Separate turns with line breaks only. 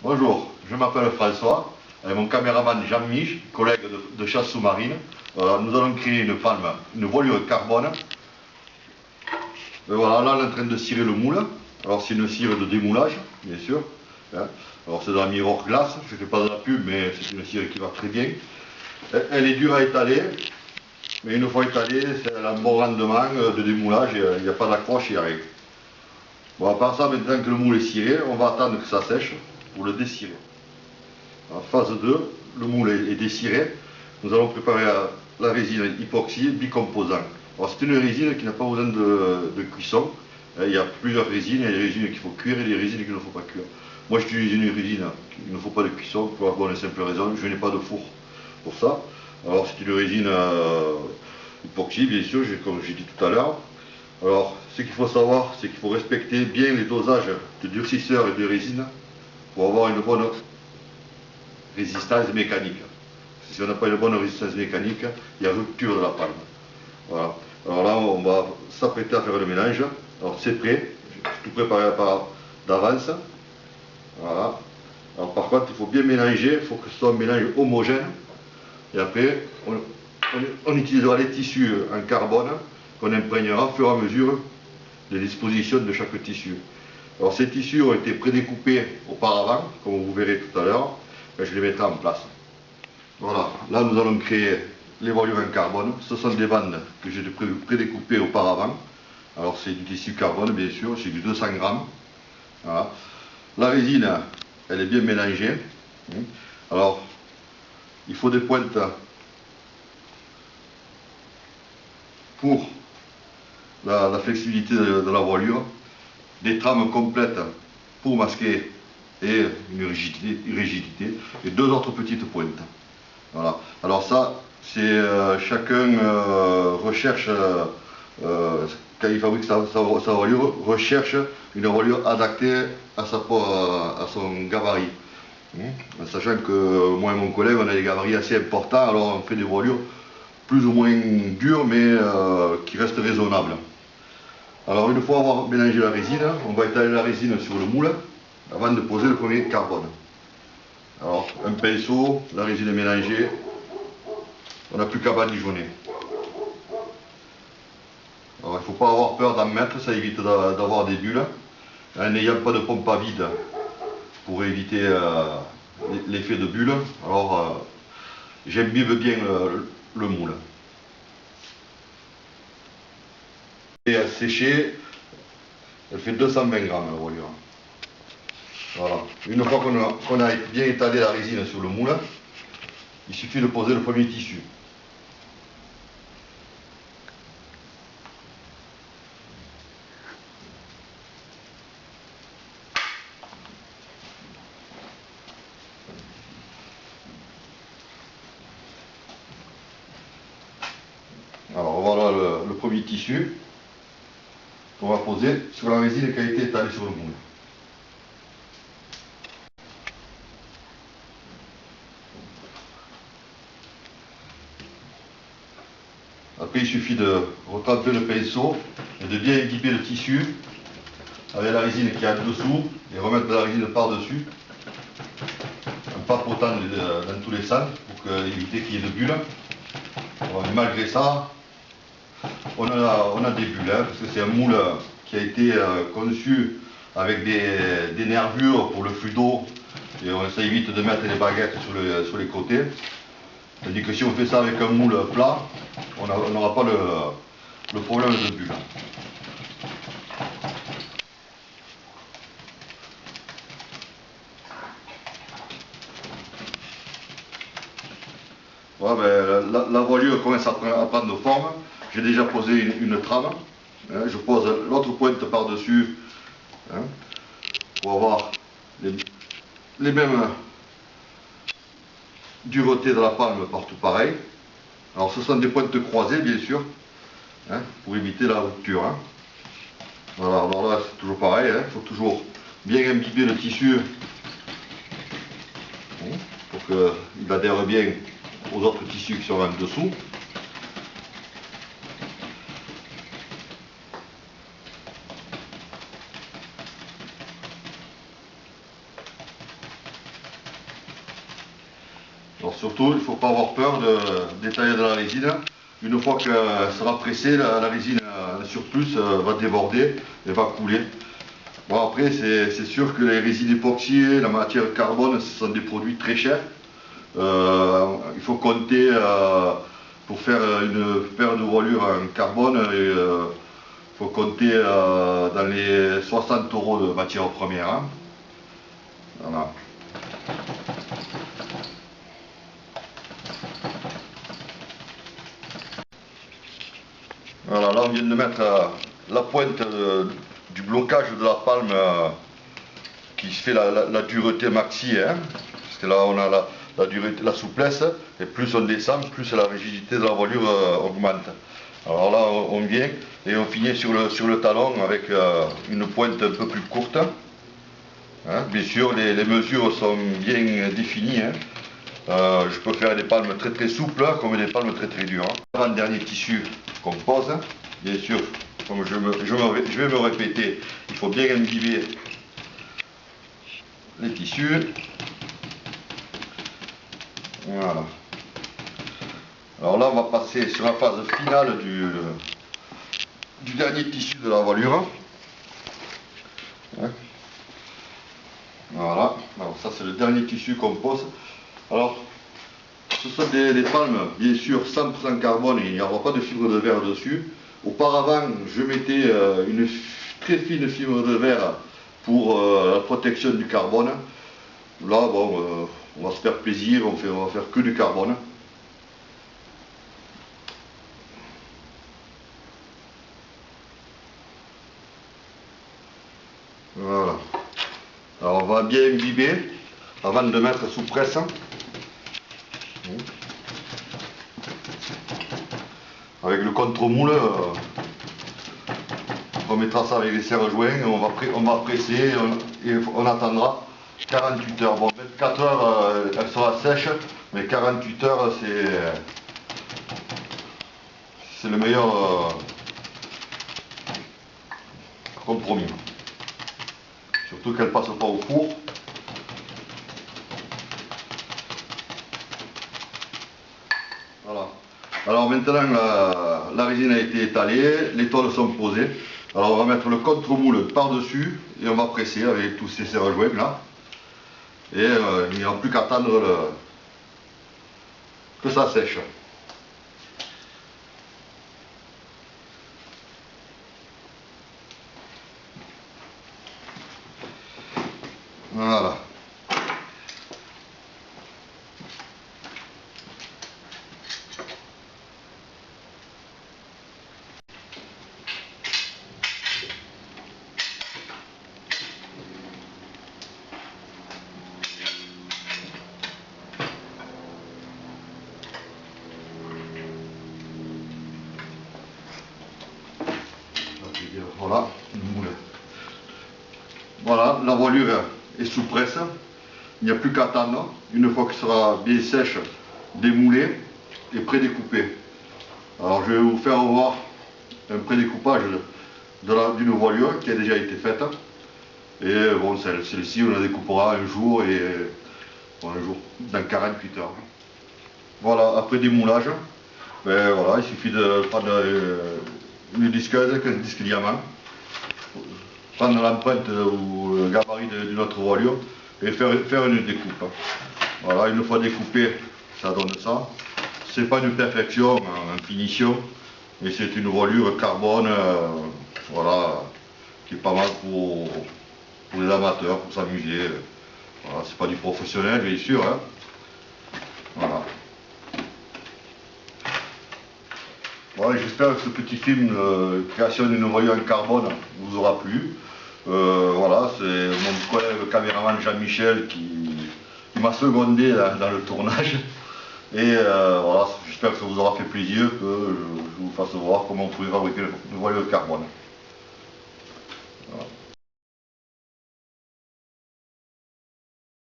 Bonjour, je m'appelle François, avec mon caméraman Jean-Mich, collègue de chasse sous-marine. Nous allons créer une voilure carbone. Voilà, là on est en train de cirer le moule. Alors c'est une cire de démoulage, bien sûr. Alors c'est de la Mirror Glass, je ne fais pas de la pub, mais c'est une cire qui va très bien. Elle est dure à étaler, mais une fois étalée, elle a un bon rendement de démoulage, il n'y a pas d'accroche, il n'y a rien. Bon, à part ça, maintenant que le moule est ciré, on va attendre que ça sèche pour le descirer. En phase 2, le moule est dessiré. Nous allons préparer la résine époxy bicomposant. C'est une résine qui n'a pas besoin de cuisson. Il y a plusieurs résines, il y a des résines qu'il faut cuire et des résines qu'il ne faut pas cuire. Moi j'utilise une résine qu'il ne faut pas de cuisson pour la bonne et simple raison, je n'ai pas de four pour ça. Alors c'est une résine époxy bien sûr, comme j'ai dit tout à l'heure. Alors ce qu'il faut savoir, c'est qu'il faut respecter bien les dosages de durcisseur et de résine pour avoir une bonne résistance mécanique. Si on n'a pas une bonne résistance mécanique, il y a rupture de la palme. Voilà. Alors là, on va s'apprêter à faire le mélange. Alors c'est prêt, j'ai tout préparé d'avance. Voilà. Alors par contre, il faut bien mélanger, il faut que ce soit un mélange homogène. Et après, on utilisera les tissus en carbone qu'on imprégnera au fur et à mesure des dispositions de chaque tissu. Alors ces tissus ont été prédécoupés auparavant, comme vous verrez tout à l'heure. Je les mettrai en place. Voilà, là nous allons créer les voilures en carbone. Ce sont des bandes que j'ai prédécoupées auparavant. Alors c'est du tissu carbone bien sûr, c'est du 200 grammes. Voilà. La résine, elle est bien mélangée. Alors, il faut des pointes pour la flexibilité de la voilure, des trames complètes pour masquer et une rigidité, et deux autres petites pointes. Voilà. Alors ça, c'est chacun recherche, quand il fabrique sa voilure, recherche une voilure adaptée à son gabarit. Sachant que moi et mon collègue, on a des gabarits assez importants, alors on fait des voilures plus ou moins dures, mais qui restent raisonnables. Alors une fois avoir mélangé la résine, on va étaler la résine sur le moule avant de poser le premier carbone. Alors un pinceau, la résine est mélangée, on n'a plus qu'à badigeonner. Alors il ne faut pas avoir peur d'en mettre, ça évite d'avoir des bulles. En n'ayant pas de pompe à vide pour éviter l'effet de bulle, alors j'imbibe bien le moule. Et à sécher, elle fait 220 grammes la voilure. Voilà. Une fois qu'on a bien étalé la résine sur le moule, il suffit de poser le premier tissu. Alors voilà le premier tissu qu'on va poser sur la résine qui a été étalée sur le moule. Après il suffit de retremper le pinceau et de bien imbiber le tissu avec la résine qui est en dessous et remettre de la résine par-dessus en papotant dans tous les sens pour éviter qu'il y ait de bulles. Alors, malgré ça, on a des bulles, parce que c'est un moule qui a été conçu avec des nervures pour le flux d'eau, et ça évite de mettre les baguettes sur les côtés. C'est-à-dire que si on fait ça avec un moule plat, on n'aura pas le problème de bulles. Voilà, la voilure commence à prendre forme. J'ai déjà posé une trame. Je pose l'autre pointe par-dessus pour avoir les mêmes duretés de la palme partout pareil. Alors ce sont des pointes croisées bien sûr, pour éviter la rupture. Voilà, alors là c'est toujours pareil, il faut toujours bien imbiber le tissu pour qu'il adhère bien aux autres tissus qui sont en dessous. Alors surtout, il ne faut pas avoir peur de détailler de la résine. Une fois qu'elle sera pressée, la résine en surplus va déborder et va couler. Bon, après, c'est sûr que les résines époxy, la matière carbone, ce sont des produits très chers. Il faut compter, pour faire une paire de voilures en carbone, il faut compter dans les 60 € de matière première. Hein. Voilà. Voilà, là on vient de mettre la pointe du blocage de la palme qui fait la dureté maxi, hein, parce que là on a la dureté, la souplesse, et plus on descend, plus la rigidité de la voilure augmente. Alors là on vient et on finit sur le talon avec une pointe un peu plus courte. Hein. Bien sûr les mesures sont bien définies. Hein. Je peux faire des palmes très très souples comme des palmes très très dures. Avant-dernier tissu qu'on pose, bien sûr, comme je vais me répéter, il faut bien imbiber les tissus. Voilà. Alors là, on va passer sur la phase finale du dernier tissu de la voilure. Voilà. Alors ça, c'est le dernier tissu qu'on pose. Alors, ce sont des palmes, bien sûr, 100% carbone, il n'y aura pas de fibre de verre dessus. Auparavant, je mettais une très fine fibre de verre pour la protection du carbone. Là, bon, on va se faire plaisir, on va faire que du carbone. Voilà. Alors, on va bien imbiber avant de mettre sous presse. Avec le contre-moule, on mettra ça avec les serre-joints, on va presser et on attendra 48 heures. Bon, 24 heures, elle sera sèche, mais 48 heures, c'est le meilleur compromis. Surtout qu'elle ne passe pas au four. Voilà. Alors maintenant la résine a été étalée, les tôles sont posées. Alors on va mettre le contre-moule par-dessus et on va presser avec tous ces serre-joints là. Et il n'y aura plus qu'à attendre que ça sèche. Voilà. Voilà, le moule. Voilà, la voilure est sous presse. Il n'y a plus qu'à attendre, une fois qu'elle sera bien sèche, démoulée et prédécoupée. Alors je vais vous faire voir un prédécoupage d'une voilure qui a déjà été faite. Et bon, celle-ci on la découpera un jour dans 48 heures. Voilà, après démoulage, ben voilà, il suffit de prendre une disqueuse, un disque diamant, prendre l'empreinte ou le gabarit d'une autre voilure et faire une découpe. Voilà, une fois découpé, ça donne ça. C'est pas une perfection en finition, mais c'est une voilure carbone, voilà, qui est pas mal pour les amateurs, pour s'amuser. Voilà, c'est pas du professionnel, bien sûr. Hein. Voilà. Voilà, j'espère que ce petit film création d'une voilure en carbone vous aura plu. Voilà, c'est mon collègue caméraman Jean-Michel qui m'a secondé dans le tournage. Et voilà, j'espère que ça vous aura fait plaisir, que je vous fasse voir comment on pouvait fabriquer une voilure de carbone. Voilà.